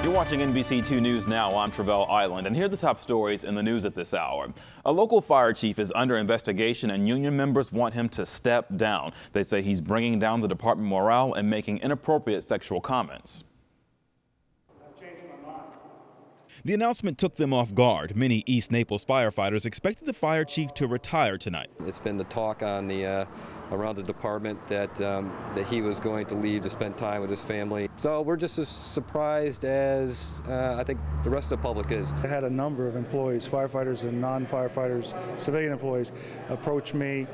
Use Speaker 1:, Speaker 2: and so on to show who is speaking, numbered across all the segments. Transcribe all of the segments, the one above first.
Speaker 1: You're watching NBC2 News Now. I'm Travell Island, and here are the top stories in the news at this hour. A local fire chief is under investigation, and union members want him to step down. They say he's bringing down the department morale and making inappropriate sexual comments. The announcement took them off guard. Many East Naples firefighters expected the fire chief to retire tonight.
Speaker 2: It's been the talk on around the department that he was going to leave to spend time with his family. So we're just as surprised as I think the rest of the public is.
Speaker 3: I had a number of employees, firefighters and non-firefighters, civilian employees, approach me,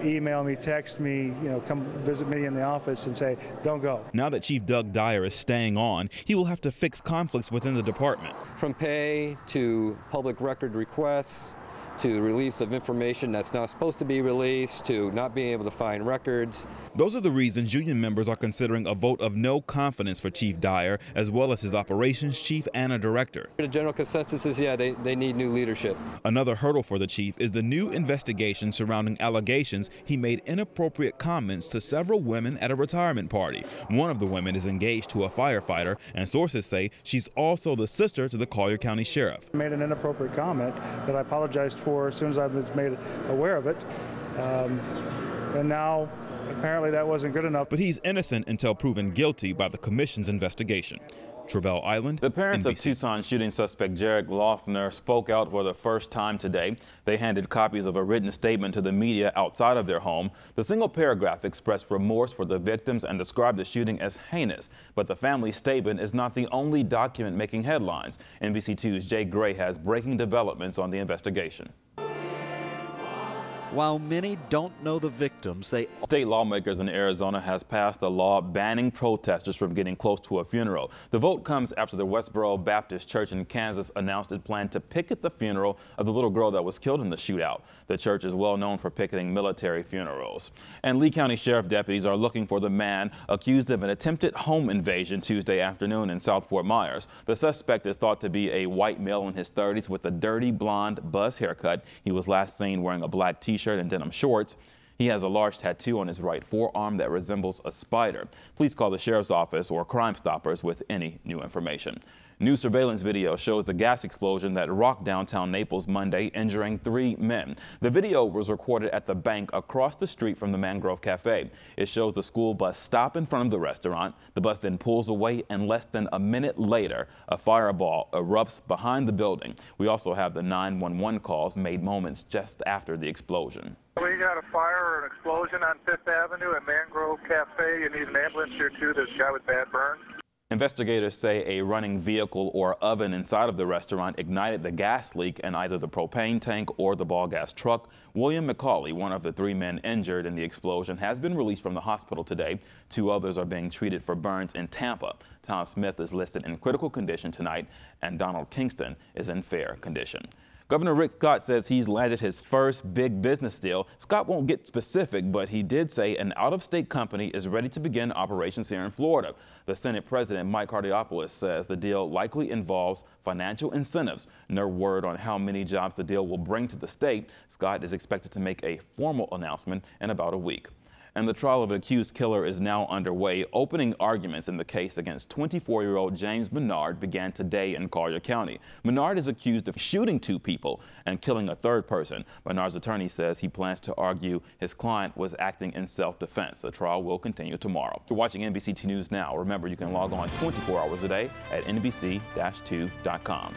Speaker 3: email me, text me, come visit me in the office and say, don't go.
Speaker 1: Now that Chief Doug Dyer is staying on, he will have to fix conflicts within the department.
Speaker 2: From pay to public record requests to the release of information that's not supposed to be released, to not being able to find records.
Speaker 1: Those are the reasons union members are considering a vote of no confidence for Chief Dyer, as well as his operations chief and a director.
Speaker 2: The general consensus is, yeah, they need new leadership.
Speaker 1: Another hurdle for the chief is the new investigation surrounding allegations he made inappropriate comments to several women at a retirement party. One of the women is engaged to a firefighter, and sources say she's also the sister to the Collier County Sheriff.
Speaker 3: I made an inappropriate comment that I apologized for as soon as I was made aware of it, and now apparently that wasn't good enough.
Speaker 1: But he's innocent until proven guilty by the commission's investigation. Travell Island, The parents
Speaker 4: NBC.
Speaker 1: of Tucson shooting suspect Jared Loeffner spoke out for the first time today. They handed copies of a written statement to the media outside of their home. The single paragraph expressed remorse for the victims and described the shooting as heinous. But the family's statement is not the only document making headlines. NBC2's Jay Gray has breaking developments on the investigation.
Speaker 4: While many don't know the victims,
Speaker 1: State lawmakers in Arizona has passed a law banning protesters from getting close to a funeral. The vote comes after the Westboro Baptist Church in Kansas announced it planned to picket the funeral of the little girl that was killed in the shootout. The church is well known for picketing military funerals. And Lee County Sheriff deputies are looking for the man accused of an attempted home invasion Tuesday afternoon in South Fort Myers. The suspect is thought to be a white male in his 30s with a dirty blonde buzz haircut. He was last seen wearing a black t-shirt and denim shorts. He has a large tattoo on his right forearm that resembles a spider. Please call the sheriff's office or Crime Stoppers with any new information. New surveillance video shows the gas explosion that rocked downtown Naples Monday, injuring 3 men. The video was recorded at the bank across the street from the Mangrove Cafe. It shows the school bus stop in front of the restaurant. The bus then pulls away, and less than a minute later, a fireball erupts behind the building. We also have the 911 calls made moments just after the explosion.
Speaker 5: We got a fire or an explosion on 5th Avenue at Mangrove Cafe. You need an ambulance here too. There's a guy with bad burns.
Speaker 1: Investigators say a running vehicle or oven inside of the restaurant ignited the gas leak in either the propane tank or the ball gas truck. William McCauley, one of the 3 men injured in the explosion, has been released from the hospital today. 2 others are being treated for burns in Tampa. Tom Smith is listed in critical condition tonight, and Donald Kingston is in fair condition. Governor Rick Scott says he's landed his first big business deal. Scott won't get specific, but he did say an out-of-state company is ready to begin operations here in Florida. The Senate President Mike Cardiopoulos says the deal likely involves financial incentives. No word on how many jobs the deal will bring to the state. Scott is expected to make a formal announcement in about a week. And the trial of an accused killer is now underway. Opening arguments in the case against 24-year-old James Menard began today in Collier County. Menard is accused of shooting 2 people and killing a 3rd person. Menard's attorney says he plans to argue his client was acting in self-defense. The trial will continue tomorrow. You're watching NBC2 News Now. Remember, you can log on 24 hours a day at NBC-2.com.